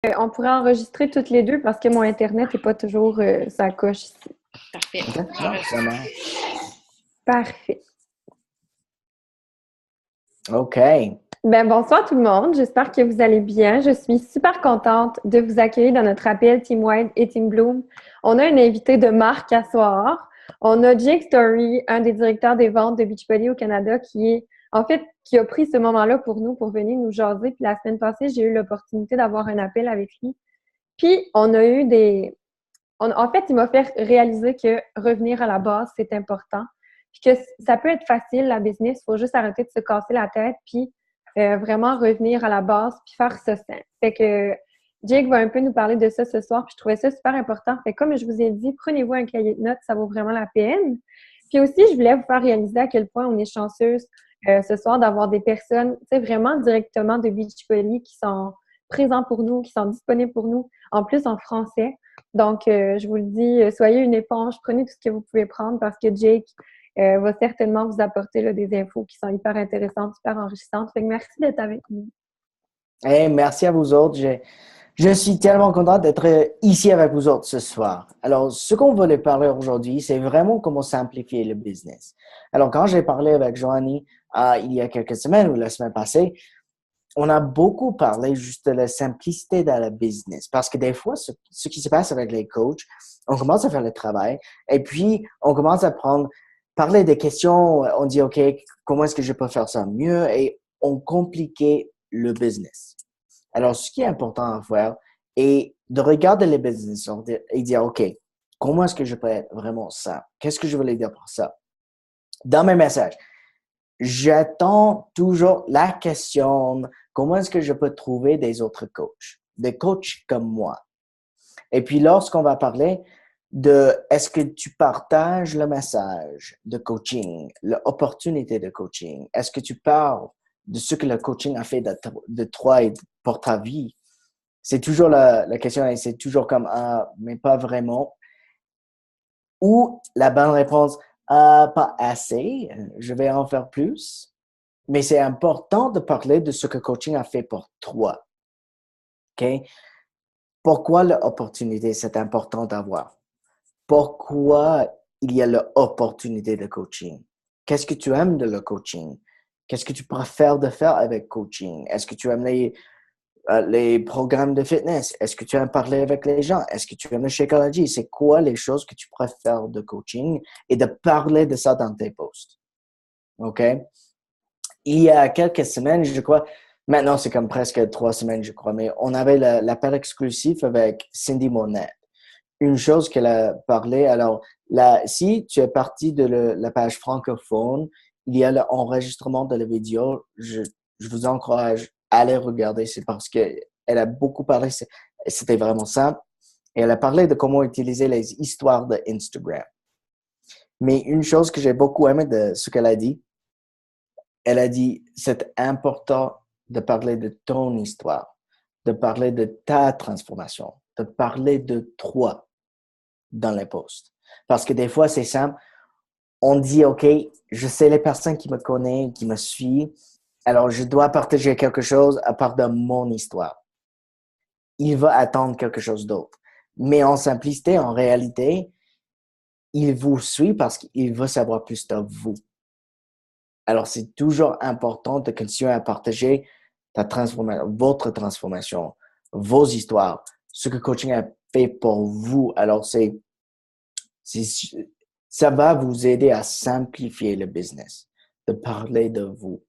On pourrait enregistrer toutes les deux parce que mon Internet n'est pas toujours ça coche ici. Parfait. OK? Non, ça marche. Parfait. OK. Bonsoir tout le monde. J'espère que vous allez bien. Je suis super contente de vous accueillir dans notre appel Team White et Team Bloom. On a une invitée de marque à soir. On a Jake Story, un des directeurs des ventes de Beachbody au Canada, qui a pris ce moment-là pour nous, pour venir nous jaser. Puis la semaine passée, j'ai eu l'opportunité d'avoir un appel avec lui. Puis on a eu en fait, il m'a fait réaliser que revenir à la base, c'est important. Puis que ça peut être facile, la business. Il faut juste arrêter de se casser la tête, puis vraiment revenir à la base, puis faire ça simple. Fait que Jake va un peu nous parler de ça ce soir, puis je trouvais ça super important. Fait que comme je vous ai dit, prenez-vous un cahier de notes, ça vaut vraiment la peine. Puis aussi, je voulais vous faire réaliser à quel point on est chanceuse ce soir d'avoir des personnes, tu sais, vraiment directement de Beachbody qui sont présents pour nous, qui sont disponibles pour nous, en plus en français. Donc, je vous le dis, soyez une éponge, prenez tout ce que vous pouvez prendre parce que Jake va certainement vous apporter là, des infos qui sont hyper intéressantes, hyper enrichissantes. Fait que merci d'être avec nous. Hey, merci à vous autres. Je suis tellement content d'être ici avec vous autres ce soir. Alors, ce qu'on voulait parler aujourd'hui, c'est vraiment comment simplifier le business. Alors, quand j'ai parlé avec Joanie il y a quelques semaines ou la semaine passée, on a beaucoup parlé juste de la simplicité dans le business. Parce que des fois, ce qui se passe avec les coachs, on commence à faire le travail et puis on commence à parler des questions. On dit, OK, comment est-ce que je peux faire ça mieux? Et on compliquait le business. Alors, ce qui est important à faire est de regarder les business et dire, OK, comment est-ce que je peux être vraiment ça? Qu'est-ce que je voulais dire par ça? Dans mes messages, j'attends toujours la question, comment est-ce que je peux trouver des autres coachs, des coachs comme moi? Et puis, lorsqu'on va parler de est-ce que tu partages le message de coaching, l'opportunité de coaching? Est-ce que tu parles de ce que le coaching a fait de toi et pour ta vie? C'est toujours la question et c'est toujours comme ah, mais pas vraiment. Ou la bonne réponse, ah, pas assez, je vais en faire plus. Mais c'est important de parler de ce que coaching a fait pour toi. OK? Pourquoi l'opportunité, c'est important d'avoir? Pourquoi il y a l'opportunité de coaching? Qu'est-ce que tu aimes de le coaching? Qu'est-ce que tu préfères de faire avec coaching? Est-ce que tu aimes les programmes de fitness? Est-ce que tu aimes parler avec les gens? Est-ce que tu aimes le Shakeology? C'est quoi les choses que tu préfères de coaching et de parler de ça dans tes posts? OK? Il y a quelques semaines, je crois, maintenant c'est comme presque 3 semaines, je crois, mais on avait l'appel exclusif avec Cindy Monette. Une chose qu'elle a parlé, alors, là, si tu es parti de la page francophone, il y a l'enregistrement de la vidéo. Je vous encourage à aller regarder. C'est parce que elle a beaucoup parlé. C'était vraiment simple. Et elle a parlé de comment utiliser les histoires de Instagram. Mais une chose que j'ai beaucoup aimé de ce qu'elle a dit, elle a dit, c'est important de parler de ton histoire, de parler de ta transformation, de parler de toi dans les posts. Parce que des fois, c'est simple. On dit, OK, je sais les personnes qui me connaissent, qui me suivent, alors je dois partager quelque chose à part de mon histoire. Il va attendre quelque chose d'autre. Mais en simplicité, en réalité, il vous suit parce qu'il veut savoir plus de vous. Alors, c'est toujours important de continuer à partager votre transformation, vos histoires, ce que coaching a fait pour vous. Alors, c'est, ça va vous aider à simplifier le business, de parler de vous.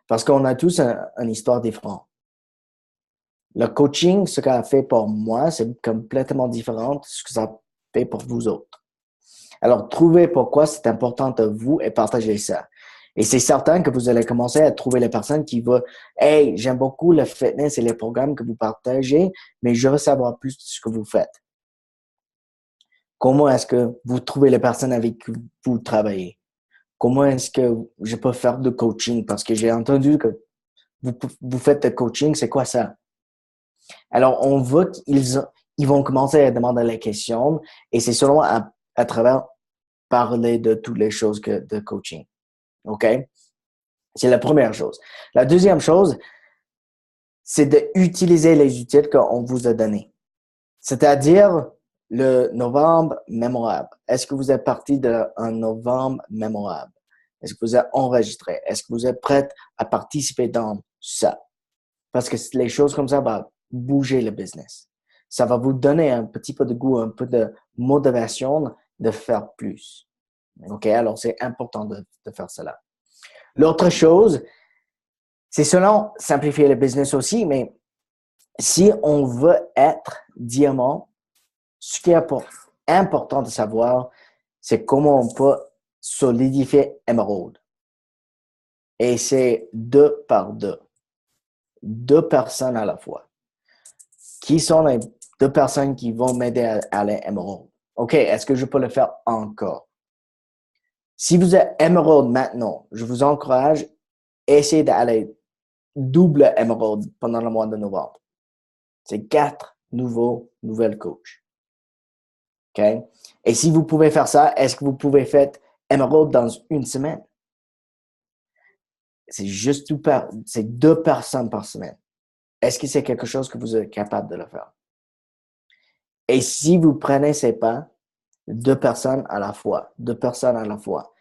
Parce qu'on a tous une histoire différente. Le coaching, ce qu'a fait pour moi, c'est complètement différent de ce que ça a fait pour vous autres. Alors, trouvez pourquoi c'est important de vous et partagez ça. Et c'est certain que vous allez commencer à trouver les personnes qui vont, hey, j'aime beaucoup le fitness et les programmes que vous partagez, mais je veux savoir plus de ce que vous faites. Comment est-ce que vous trouvez les personnes avec qui vous travaillez? Comment est-ce que je peux faire de coaching? Parce que j'ai entendu que vous faites de coaching, c'est quoi ça? Alors, on voit qu'ils vont commencer à demander les questions et c'est seulement à travers parler de toutes les choses de coaching. OK? C'est la première chose. La deuxième chose, c'est d'utiliser les outils qu'on vous a donnés. C'est-à-dire le novembre mémorable. Est-ce que vous êtes parti d'un novembre mémorable? Est-ce que vous êtes enregistré? Est-ce que vous êtes prêt à participer dans ça? Parce que les choses comme ça vont bouger le business. Ça va vous donner un petit peu de goût, un peu de motivation de faire plus. OK? Alors, c'est important de faire cela. L'autre chose, c'est selon simplifier le business aussi, mais si on veut être diamant, ce qui est important de savoir, c'est comment on peut solidifier émeraude. Et c'est 2 par 2. 2 personnes à la fois. Qui sont les 2 personnes qui vont m'aider à aller émeraude? OK, est-ce que je peux le faire encore? Si vous êtes émeraude maintenant, je vous encourage à essayer d'aller double émeraude pendant le mois de novembre. C'est 4 nouvelles coachs. OK? Et si vous pouvez faire ça, est-ce que vous pouvez faire émeraude dans une semaine? C'est 2 personnes par semaine. Est-ce que c'est quelque chose que vous êtes capable de le faire? Et si vous prenez ces pas, 2 personnes à la fois, 2 personnes à la fois.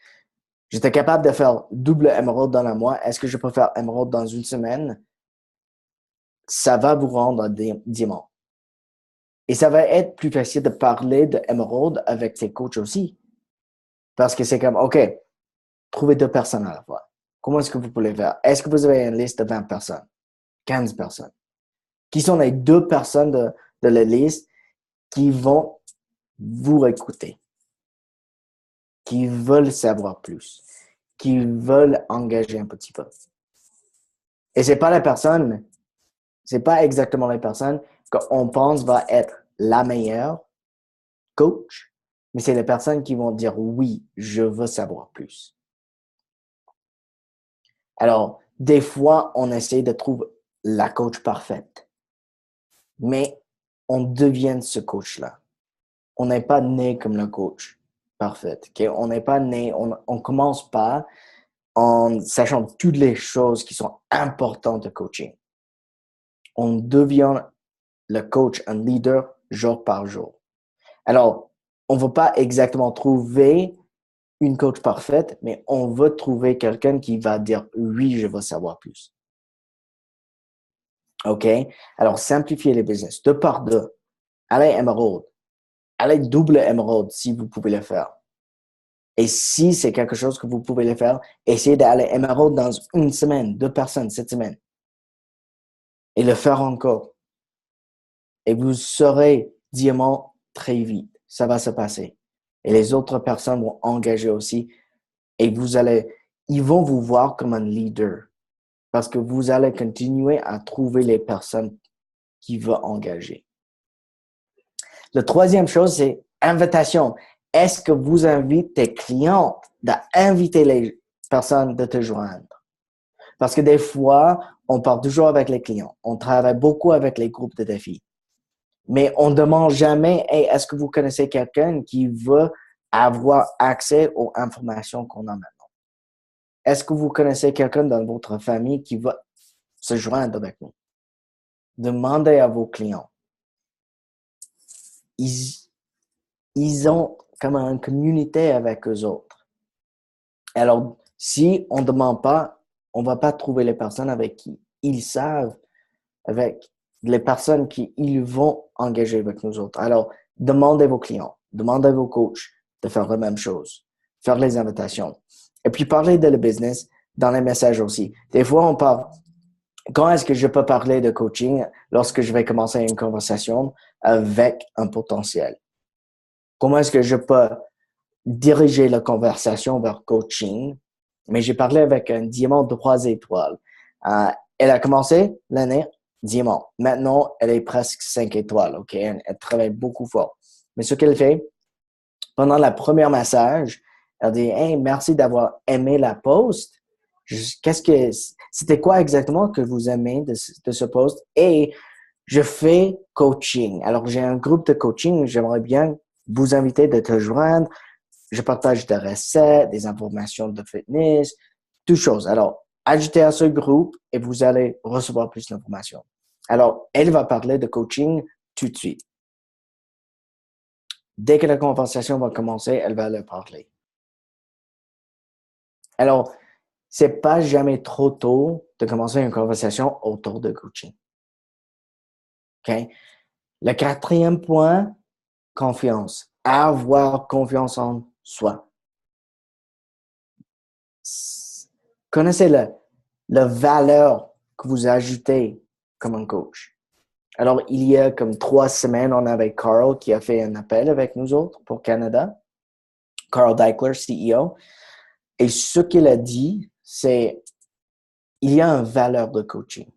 J'étais capable de faire double émeraude dans un mois. Est-ce que je peux faire émeraude dans une semaine? Ça va vous rendre diamant. Et ça va être plus facile de parler de émeraude avec tes coachs aussi. Parce que c'est comme, OK, trouvez 2 personnes à la fois. Comment est-ce que vous pouvez faire? Est-ce que vous avez une liste de 20 personnes? 15 personnes? Qui sont les 2 personnes de la liste qui vont vous écouter? Qui veulent savoir plus? Qui veulent engager un petit peu? Et c'est pas exactement les personnes qu'on pense va être la meilleure coach, mais c'est les personnes qui vont dire oui, je veux savoir plus. Alors, des fois, on essaie de trouver la coach parfaite, mais on devient ce coach-là. On n'est pas né comme le coach parfait. Okay? On n'est pas né, on commence pas en sachant toutes les choses qui sont importantes de coaching. On devient le coach, un leader jour par jour. Alors, on ne va pas exactement trouver une coach parfaite, mais on veut trouver quelqu'un qui va dire oui, je veux savoir plus. OK? Alors, simplifiez les business. 2 par 2. Allez émeraude. Allez double émeraude si vous pouvez le faire. Et si c'est quelque chose que vous pouvez le faire, essayez d'aller émeraude dans une semaine, 2 personnes cette semaine. Et le faire encore. Et vous serez diamant très vite. Ça va se passer. Et les autres personnes vont engager aussi. Et ils vont vous voir comme un leader. Parce que vous allez continuer à trouver les personnes qui veulent engager. La troisième chose, c'est invitation. Est-ce que vous invitez tes clients d'inviter les personnes de te joindre? Parce que des fois, on part toujours avec les clients. On travaille beaucoup avec les groupes de défis. Mais on ne demande jamais, hey, est-ce que vous connaissez quelqu'un qui veut avoir accès aux informations qu'on a maintenant? Est-ce que vous connaissez quelqu'un dans votre famille qui veut se joindre avec nous? Demandez à vos clients. Ils ont comme une communauté avec eux autres. Alors, si on ne demande pas, on ne va pas trouver les personnes avec qui ils savent, avec les personnes qui ils vont engager avec nous autres. Alors, demandez vos clients, demandez vos coachs de faire la même chose, faire les invitations. Et puis, parler de le business dans les messages aussi. Des fois, on parle, quand est-ce que je peux parler de coaching lorsque je vais commencer une conversation avec un potentiel? Comment est-ce que je peux diriger la conversation vers coaching? Mais j'ai parlé avec un diamant de 3 étoiles. Elle a commencé l'année diamant. Maintenant, elle est presque 5 étoiles. OK? Elle travaille beaucoup fort. Mais ce qu'elle fait, pendant la première massage, elle dit, hey, merci d'avoir aimé la post. C'était quoi exactement que vous aimez de ce post? Et je fais coaching. Alors, j'ai un groupe de coaching. J'aimerais bien vous inviter de te joindre. Je partage des recettes, des informations de fitness, toutes choses. Alors, ajoutez à ce groupe et vous allez recevoir plus d'informations. Alors, elle va parler de coaching tout de suite. Dès que la conversation va commencer, elle va leur parler. Alors, c'est pas jamais trop tôt de commencer une conversation autour de coaching. OK? Le quatrième point, confiance. Avoir confiance en soi. Connaissez la valeur que vous ajoutez comme un coach. Alors, il y a comme 3 semaines, on avait Carl qui a fait un appel avec nous autres pour Canada. Carl Deichler, CEO. Et ce qu'il a dit, c'est il y a une valeur de coaching.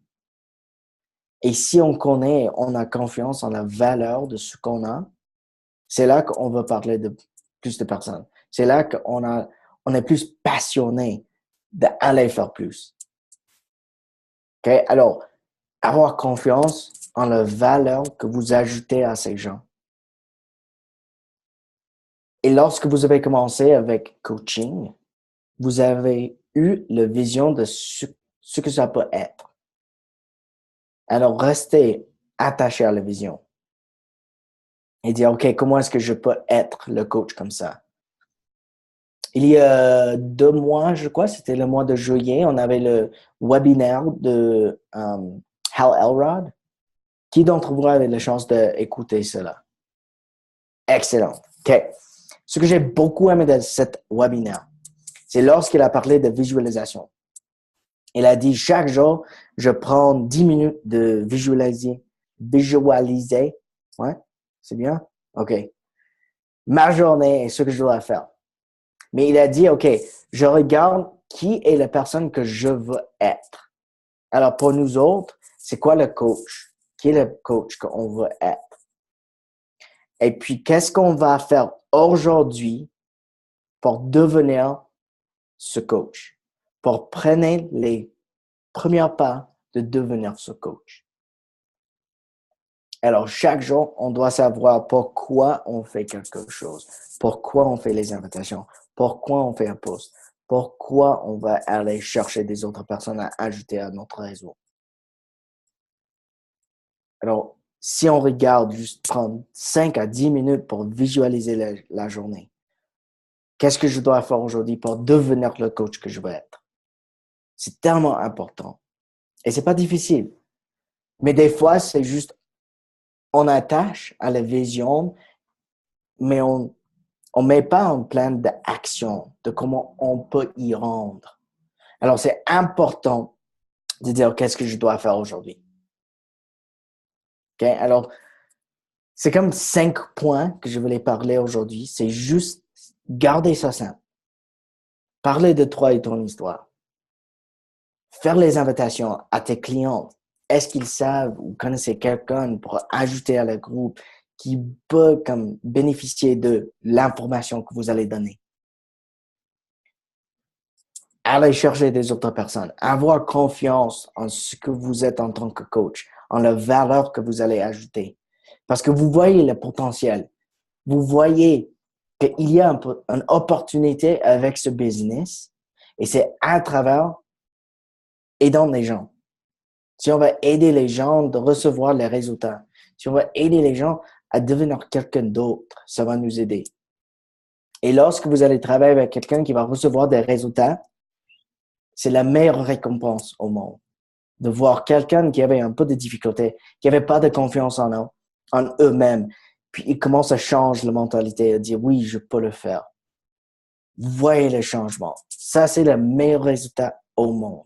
Et si on connaît, on a confiance en la valeur de ce qu'on a, c'est là qu'on va parler de plus de personnes. C'est là on est plus passionné d'aller faire plus. OK? Alors, avoir confiance en la valeur que vous ajoutez à ces gens. Et lorsque vous avez commencé avec coaching, vous avez eu la vision de ce que ça peut être. Alors, restez attaché à la vision et dire, OK, comment est-ce que je peux être le coach comme ça? Il y a 2 mois, je crois, c'était le mois de juillet, on avait le webinaire de Hal Elrod. Qui d'entre vous avait la chance d'écouter cela? Excellent. OK. Ce que j'ai beaucoup aimé de cet webinaire, c'est lorsqu'il a parlé de visualisation. Il a dit, chaque jour, je prends 10 minutes de visualiser. Visualiser. Ouais, c'est bien? OK. Ma journée et ce que je dois faire. Mais il a dit, OK, je regarde qui est la personne que je veux être. Alors, pour nous autres, c'est quoi le coach? Qui est le coach qu'on veut être? Et puis, qu'est-ce qu'on va faire aujourd'hui pour devenir ce coach? Pour prendre les premiers pas de devenir ce coach. Alors, chaque jour, on doit savoir pourquoi on fait quelque chose, pourquoi on fait les invitations, pourquoi on fait un post, pourquoi on va aller chercher des autres personnes à ajouter à notre réseau. Alors, si on regarde juste prendre 5 à 10 minutes pour visualiser la journée, qu'est-ce que je dois faire aujourd'hui pour devenir le coach que je veux être? C'est tellement important. Et c'est pas difficile. Mais des fois, c'est juste, on attache à la vision, mais on met pas un plan d'action de comment on peut y rendre. Alors, c'est important de dire qu'est-ce que je dois faire aujourd'hui. OK? Alors, c'est comme 5 points que je voulais parler aujourd'hui. C'est juste garder ça simple. Parler de toi et ton histoire. Faire les invitations à tes clients. Est-ce qu'ils savent ou connaissent quelqu'un pour ajouter à le groupe qui peut comme bénéficier de l'information que vous allez donner? Aller chercher des autres personnes. Avoir confiance en ce que vous êtes en tant que coach, en la valeur que vous allez ajouter. Parce que vous voyez le potentiel. Vous voyez qu'il y a une opportunité avec ce business et c'est à travers aidant les gens. Si on va aider les gens de recevoir les résultats, si on va aider les gens à devenir quelqu'un d'autre, ça va nous aider. Et lorsque vous allez travailler avec quelqu'un qui va recevoir des résultats, c'est la meilleure récompense au monde. De voir quelqu'un qui avait un peu de difficulté, qui n'avait pas de confiance en eux-mêmes, puis ils commencent à changer la mentalité, à dire oui, je peux le faire. Vous voyez le changement. Ça, c'est le meilleur résultat au monde.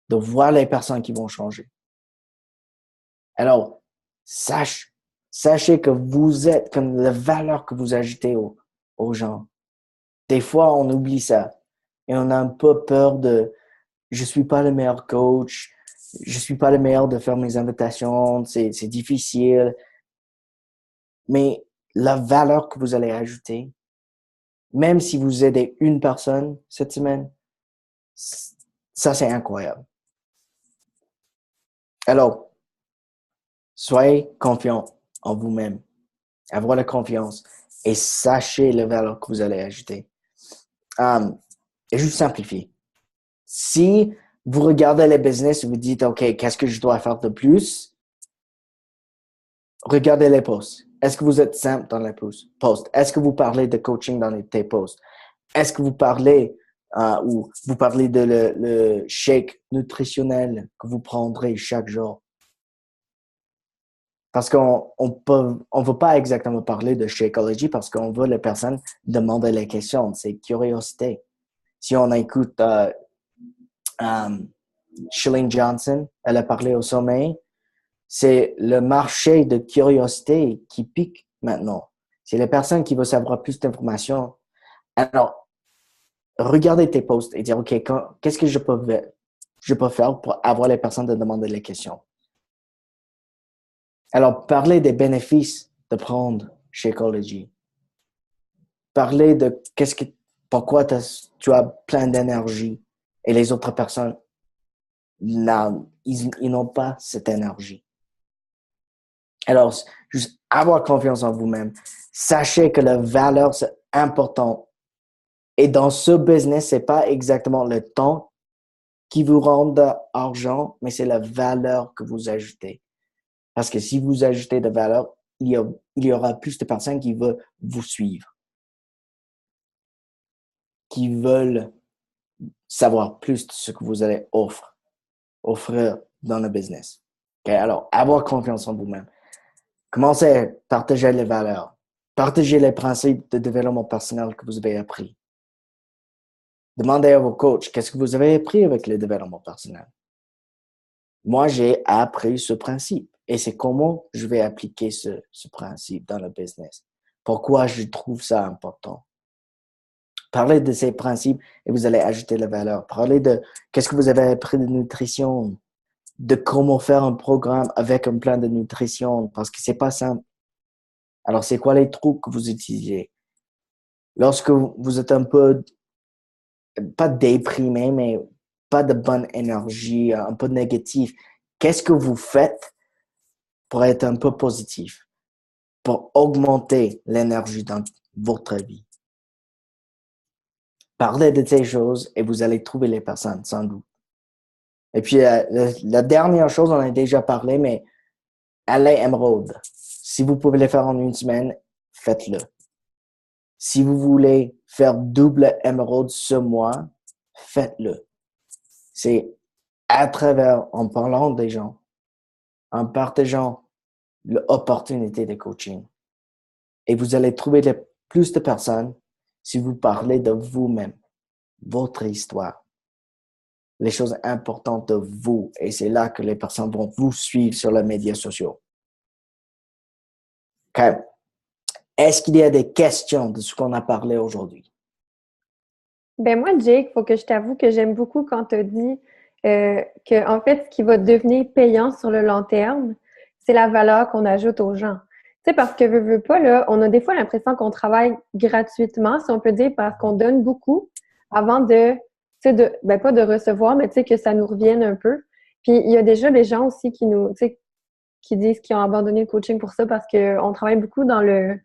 De voir les personnes qui vont changer. Alors, sachez que vous êtes comme la valeur que vous ajoutez aux gens. Des fois, on oublie ça. Et on a un peu peur de je suis pas le meilleur coach, je suis pas le meilleur de faire mes invitations, c'est difficile. Mais la valeur que vous allez ajouter, même si vous aidez une personne cette semaine, ça c'est incroyable. Alors, soyez confiant en vous-même, avoir la confiance et sachez la valeur que vous allez ajouter. Et juste simplifier. Si vous regardez les business et vous dites, OK, qu'est-ce que je dois faire de plus? regardez les posts. Est-ce que vous êtes simple dans les posts? Est-ce que vous parlez de coaching dans tes posts? Est-ce que vous parlez ou vous parlez de le shake nutritionnel que vous prendrez chaque jour? Parce on veut pas exactement parler de Shakeology parce qu'on veut les personnes demander les questions. C'est curiosité. Si on écoute Shilling Johnson, elle a parlé au sommet. C'est le marché de curiosité qui pique maintenant. C'est les personnes qui veulent savoir plus d'informations. Alors, regardez tes posts et dire, OK, qu'est-ce que je peux faire pour avoir les personnes de demander les questions? Alors, parlez des bénéfices de prendre Shakeology. Parlez de pourquoi tu as plein d'énergie et les autres personnes, là, ils n'ont pas cette énergie. Alors, juste avoir confiance en vous-même. Sachez que la valeur, c'est important. Et dans ce business, c'est pas exactement le temps qui vous rend de l'argent, mais c'est la valeur que vous ajoutez. Parce que si vous ajoutez de valeur, il y aura plus de personnes qui veulent vous suivre, qui veulent savoir plus de ce que vous allez offrir dans le business. Okay? Alors, avoir confiance en vous-même. Commencez à partager les valeurs. Partagez les principes de développement personnel que vous avez appris. Demandez à vos coachs, qu'est-ce que vous avez appris avec le développement personnel? Moi, j'ai appris ce principe et c'est comment je vais appliquer ce principe dans le business. Pourquoi je trouve ça important? Parlez de ces principes et vous allez ajouter la valeur. Parlez de qu'est-ce que vous avez appris de nutrition, de comment faire un programme avec un plan de nutrition parce que c'est pas simple. Alors, c'est quoi les trucs que vous utilisez? Lorsque vous êtes un peu, pas déprimé, mais pas de bonne énergie, un peu négatif, qu'est-ce que vous faites pour être un peu positif, pour augmenter l'énergie dans votre vie? Parlez de ces choses et vous allez trouver les personnes, sans doute. Et puis, la dernière chose, on en a déjà parlé, mais allez Emerald. Si vous pouvez le faire en une semaine, faites-le. Si vous voulez faire double Emerald ce mois, faites-le. C'est à travers, en parlant des gens, en partageant l'opportunité de coaching. Et vous allez trouver plus de personnes si vous parlez de vous-même, votre histoire, les choses importantes de vous. Et c'est là que les personnes vont vous suivre sur les médias sociaux. Okay. Est-ce qu'il y a des questions de ce qu'on a parlé aujourd'hui? Ben moi, Jake, il faut que je t'avoue que j'aime beaucoup quand tu as dit que, en fait, ce qui va devenir payant sur le long terme, c'est la valeur qu'on ajoute aux gens. Tu sais, parce que veux pas, là, on a des fois l'impression qu'on travaille gratuitement, si on peut dire, parce qu'on donne beaucoup avant de, tu sais, ben pas de recevoir, mais tu sais, que ça nous revienne un peu. Puis il y a déjà des gens aussi qui nous, tu sais, qui disent qu'ils ont abandonné le coaching pour ça parce qu'on travaille beaucoup dans le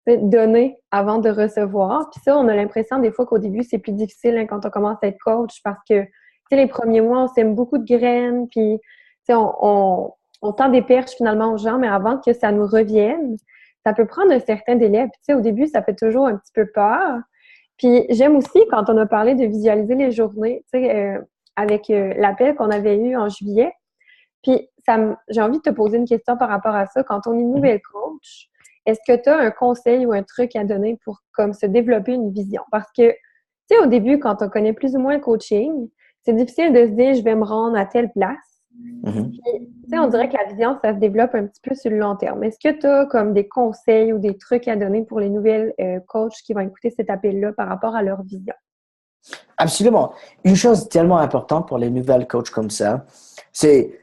donner avant de recevoir. Puis ça, on a l'impression des fois qu'au début, c'est plus difficile hein, quand on commence à être coach parce que, tu sais, les premiers mois, on sème beaucoup de graines, puis, tu sais, on tend des perches finalement aux gens, mais avant que ça nous revienne, ça peut prendre un certain délai. Puis, tu sais, au début, ça fait toujours un petit peu peur. Puis, j'aime aussi quand on a parlé de visualiser les journées, tu sais, avec l'appel qu'on avait eu en juillet. Puis, j'ai envie de te poser une question par rapport à ça. Quand on est nouvelle coach, est-ce que tu as un conseil ou un truc à donner pour comme se développer une vision? Parce que, tu sais, au début, quand on connaît plus ou moins le coaching, c'est difficile de se dire, je vais me rendre à telle place. Mm-hmm. Puis, tu sais, on dirait que la vision, ça se développe un petit peu sur le long terme. Est-ce que tu as comme des conseils ou des trucs à donner pour les nouvelles coachs qui vont écouter cet appel-là par rapport à leur vision? Absolument. Une chose tellement importante pour les nouvelles coachs comme ça, c'est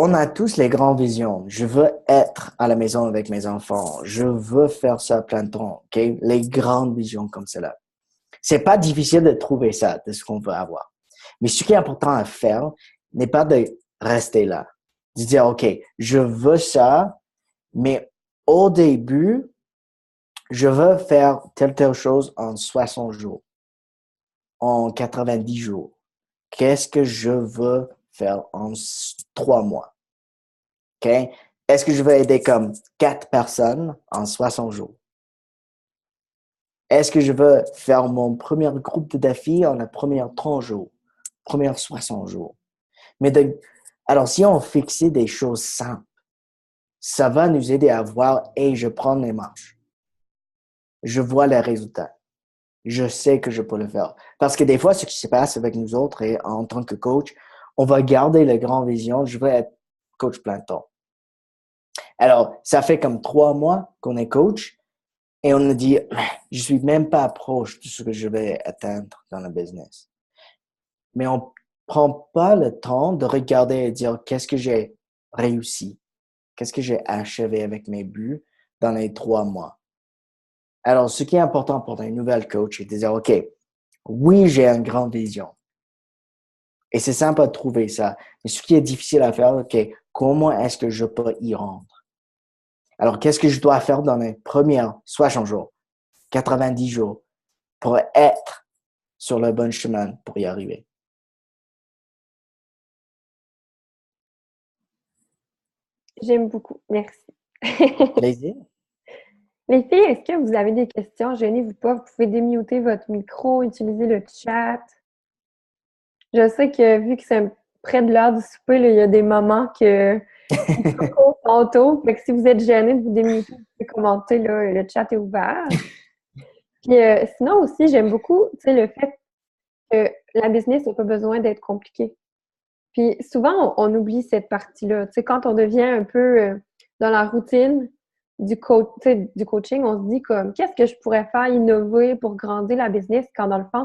on a tous les grandes visions. Je veux être à la maison avec mes enfants. Je veux faire ça plein de temps. Okay? Les grandes visions comme cela. C'est pas difficile de trouver ça, de ce qu'on veut avoir. Mais ce qui est important à faire n'est pas de rester là. De dire, OK, je veux ça, mais au début, je veux faire telle chose en 60 jours, en 90 jours. Qu'est-ce que je veux faire en 3 mois? OK? Est-ce que je vais aider comme 4 personnes en 60 jours? Est-ce que je veux faire mon premier groupe de défis en la première 30 jours, première 60 jours? Alors, si on fixait des choses simples, ça va nous aider à voir, et je prends les marches. Je vois les résultats. Je sais que je peux le faire. Parce que des fois, ce qui se passe avec nous autres et en tant que coach, on va garder la grande vision. Je veux être coach plein temps. Alors, ça fait comme 3 mois qu'on est coach et on a dit, je suis même pas proche de ce que je vais atteindre dans le business. Mais on prend pas le temps de regarder et dire qu'est-ce que j'ai réussi, qu'est-ce que j'ai achevé avec mes buts dans les 3 mois. Alors, ce qui est important pour un nouvel coach, c'est de dire, OK, oui, j'ai une grande vision. Et c'est simple à trouver ça. Mais ce qui est difficile à faire, OK, comment est-ce que je peux y rendre? Alors, qu'est-ce que je dois faire dans les premières 60 jours, 90 jours pour être sur le bon chemin pour y arriver? J'aime beaucoup. Merci. Plaisir. Les filles, est-ce que vous avez des questions? Gênez-vous pas, vous pouvez démuter votre micro, utiliser le chat. Je sais que vu que c'est près de l'heure du souper, là, il y a des moments que tantôt. Fait que si vous êtes gêné de vous démuter, vous pouvez commenter, là, le chat est ouvert. Puis sinon aussi, j'aime beaucoup, tu sais, le fait que la business n'a pas besoin d'être compliquée. Puis souvent, on oublie cette partie-là. Tu sais, quand on devient un peu dans la routine du coaching, on se dit comme qu'est-ce que je pourrais faire innover pour grandir la business quand dans le fond,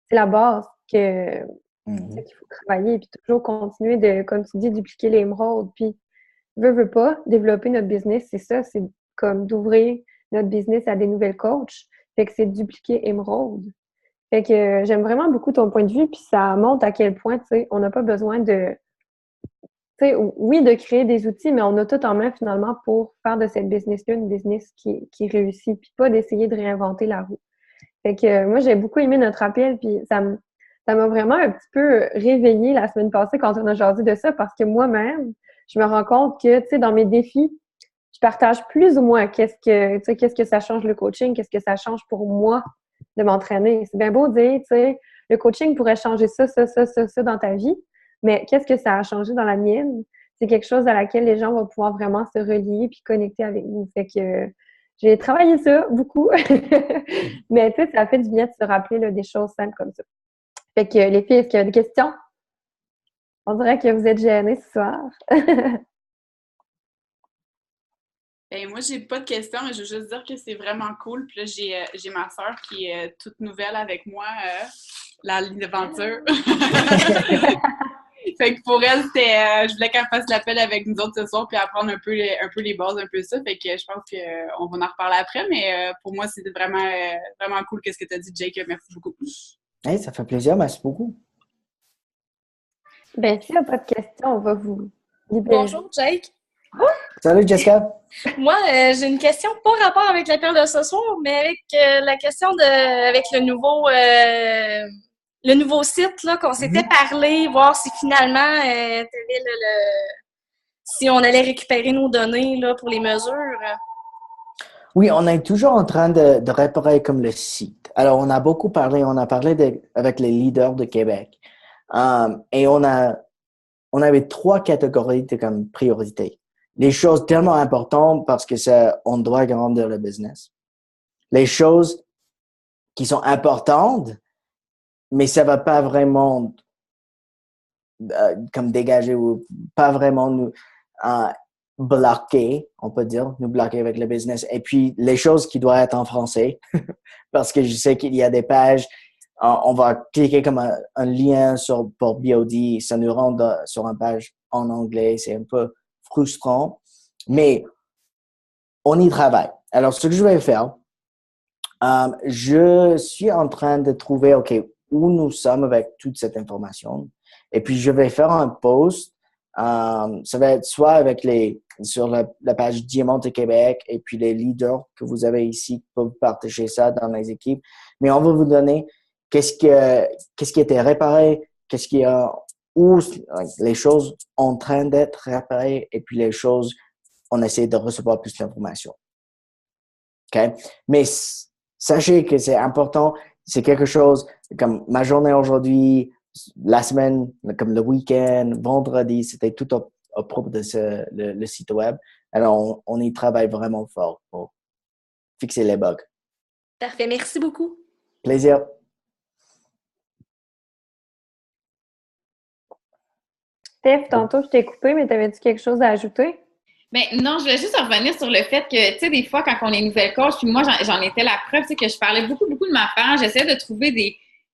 c'est la base que qu'il faut travailler puis toujours continuer de, comme tu dis, dupliquer l'émeraude. Puis veut pas, développer notre business, c'est ça, c'est comme d'ouvrir notre business à des nouvelles coachs. Fait que c'est dupliquer émeraude. Fait que j'aime vraiment beaucoup ton point de vue, puis ça montre à quel point, tu sais, on n'a pas besoin de, tu sais, oui, de créer des outils, mais on a tout en main finalement pour faire de cette business-là une business qui réussit, puis pas d'essayer de réinventer la roue. Fait que moi, j'ai beaucoup aimé notre appel, puis ça m'a vraiment un petit peu réveillée la semaine passée quand on a jasé de ça, parce que moi-même, je me rends compte que, tu sais, dans mes défis, je partage plus ou moins qu'est-ce que ça change le coaching, qu'est-ce que ça change pour moi de m'entraîner. C'est bien beau de dire, tu sais, le coaching pourrait changer ça dans ta vie, mais qu'est-ce que ça a changé dans la mienne? C'est quelque chose à laquelle les gens vont pouvoir vraiment se relier puis connecter avec nous. Fait que j'ai travaillé ça beaucoup, mais tu sais, ça fait du bien de se rappeler là, des choses simples comme ça. Fait que les filles, est-ce qu'il y a des questions? On dirait que vous êtes gênées ce soir. Ben, moi, j'ai pas de questions, mais je veux juste dire que c'est vraiment cool. Puis là, j'ai ma soeur qui est toute nouvelle avec moi, la ligne d'aventure. Fait que pour elle, je voulais qu'elle fasse l'appel avec nous autres ce soir puis apprendre un peu les bases, un peu ça. Fait que je pense qu'on va en reparler après, mais pour moi, c'était vraiment, vraiment cool qu'est-ce que tu as dit, Jake. Merci beaucoup. Hey, ça fait plaisir, merci beaucoup. Ben, s'il n'y a pas de questions, on va vous libérer. Bonjour, Jake. Salut, Jessica. Moi, j'ai une question pas rapport avec l'appel de ce soir, mais avec la question avec le nouveau site là qu'on s'était parlé, voir si finalement t'avais si on allait récupérer nos données là pour les mesures. Oui, on est toujours en train de réparer comme le site. Alors, on a beaucoup parlé, avec les leaders de Québec. Et on avait 3 catégories de comme priorité. Les choses tellement importantes parce que on doit grandir le business. Les choses qui sont importantes, mais ça va pas vraiment comme dégager ou pas vraiment nous bloquer, on peut dire, nous bloquer avec le business. Et puis, les choses qui doivent être en français, parce que je sais qu'il y a des pages, on va cliquer comme un lien pour BOD, ça nous rend sur une page en anglais, c'est un peu frustrant, mais on y travaille. Alors, ce que je vais faire, je suis en train de trouver, OK, où nous sommes avec toute cette information. Et puis, je vais faire un post. Ça va être soit sur la page Diamant de Québec et puis les leaders que vous avez ici peuvent partager ça dans les équipes. Mais on va vous donner qu'est-ce qui a été réparé, où les choses en train d'être réparées et puis les choses on essaie de recevoir plus d'informations. OK? Mais sachez que c'est important, c'est quelque chose comme ma journée aujourd'hui, la semaine, comme le week-end, vendredi, c'était tout au propos de le site web. Alors, on y travaille vraiment fort pour fixer les bugs. Parfait. Merci beaucoup. Plaisir. Steph, tantôt, je t'ai coupé, mais t'avais-tu quelque chose à ajouter? Ben non, je voulais juste revenir sur le fait que, tu sais, des fois, quand on est nouvelle coach, puis moi, j'en étais la preuve, tu sais, que je parlais beaucoup de ma part. J'essayais de trouver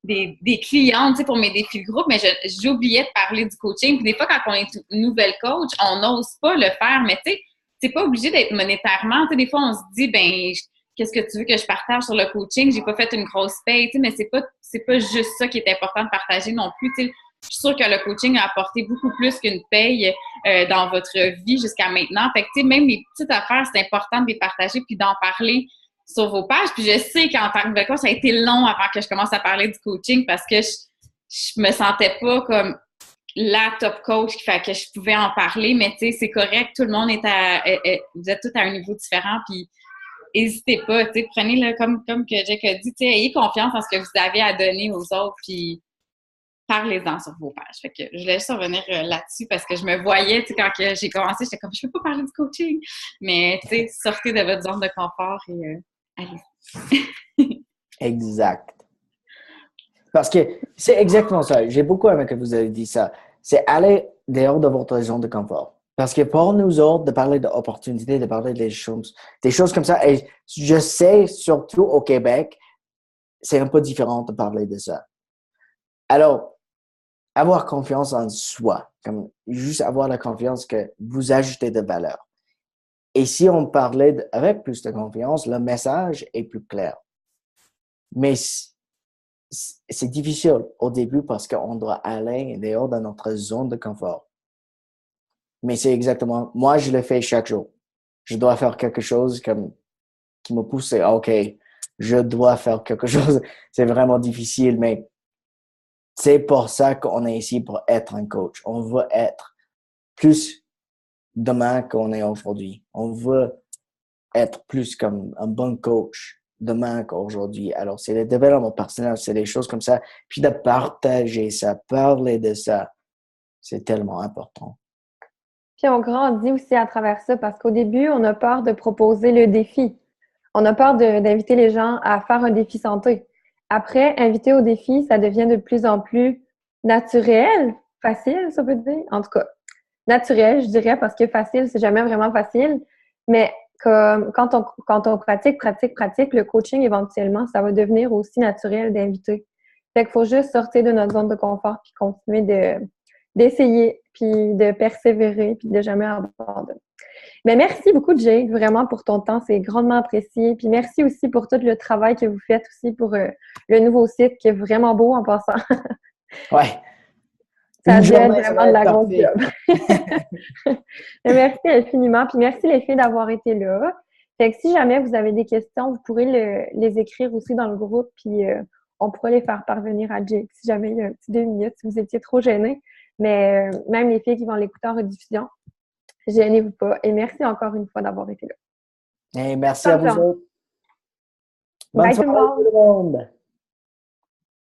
des clientes, tu sais, pour mes défis de groupe, mais j'oubliais de parler du coaching. Puis des fois, quand on est nouvelle coach, on n'ose pas le faire, mais tu sais, c'est pas obligé d'être monétairement. Tu sais, des fois, on se dit, ben, qu'est-ce que tu veux que je partage sur le coaching? J'ai pas fait une grosse paye, tu sais, mais c'est pas juste ça qui est important de partager non plus, tu sais. Je suis sûre que le coaching a apporté beaucoup plus qu'une paye dans votre vie jusqu'à maintenant. Fait que, tu sais, même les petites affaires, c'est important de les partager puis d'en parler sur vos pages. Puis je sais qu'en tant que nouvelle coach, ça a été long avant que je commence à parler du coaching parce que je me sentais pas comme la top coach qui fait que je pouvais en parler. Mais, tu sais, c'est correct. Tout le monde vous êtes tous à un niveau différent. Puis, n'hésitez pas, tu sais, prenez-le comme que Jake a dit, tu sais, ayez confiance en ce que vous avez à donner aux autres. Puis, parlez-en sur vos pages. Fait que je voulais juste revenir là-dessus parce que je me voyais, tu sais, quand j'ai commencé, j'étais comme, je peux pas parler du coaching. Mais, tu sais, sortez de votre zone de confort et allez. Exact. Parce que c'est exactement ça. J'ai beaucoup aimé que vous avez dit ça. C'est aller dehors de votre zone de confort. Parce que pour nous autres, de parler d'opportunités, de parler des choses comme ça, et je sais, surtout au Québec, c'est un peu différent de parler de ça. Alors, avoir confiance en soi, comme juste avoir la confiance que vous ajoutez de valeur. Et si on parlait avec plus de confiance, le message est plus clair. Mais c'est difficile au début parce qu'on doit aller dehors de notre zone de confort. Mais c'est exactement, moi je le fais chaque jour. Je dois faire quelque chose qui me pousse, OK, je dois faire quelque chose. C'est vraiment difficile, mais c'est pour ça qu'on est ici pour être un coach. On veut être plus demain qu'on est aujourd'hui. On veut être plus comme un bon coach demain qu'aujourd'hui. Alors, c'est le développement personnel, c'est des choses comme ça. Puis de partager ça, parler de ça, c'est tellement important. Puis on grandit aussi à travers ça parce qu'au début, on a peur de proposer le défi. On a peur d'inviter les gens à faire un défi santé. Après, inviter au défi, ça devient de plus en plus naturel, facile, ça peut dire. En tout cas, naturel, je dirais, parce que facile, c'est jamais vraiment facile. Mais comme quand on pratique, le coaching, éventuellement, ça va devenir aussi naturel d'inviter. Fait qu'il faut juste sortir de notre zone de confort puis continuer d'essayer, puis de persévérer, puis de jamais abandonner. Mais merci beaucoup, Jake, vraiment pour ton temps. C'est grandement apprécié. Puis merci aussi pour tout le travail que vous faites aussi pour le nouveau site qui est vraiment beau en passant. Ouais. Ça devient vraiment de la grosse job. Merci infiniment. Puis merci les filles d'avoir été là. Fait que si jamais vous avez des questions, vous pourrez les écrire aussi dans le groupe. Puis on pourra les faire parvenir à Jake si jamais il y a un petit 2 minutes, si vous étiez trop gênés. Mais même les filles qui vont l'écouter en rediffusion, gênez-vous pas. Et merci encore une fois d'avoir été là. Et merci à vous autres. Bonne soirée tout le monde.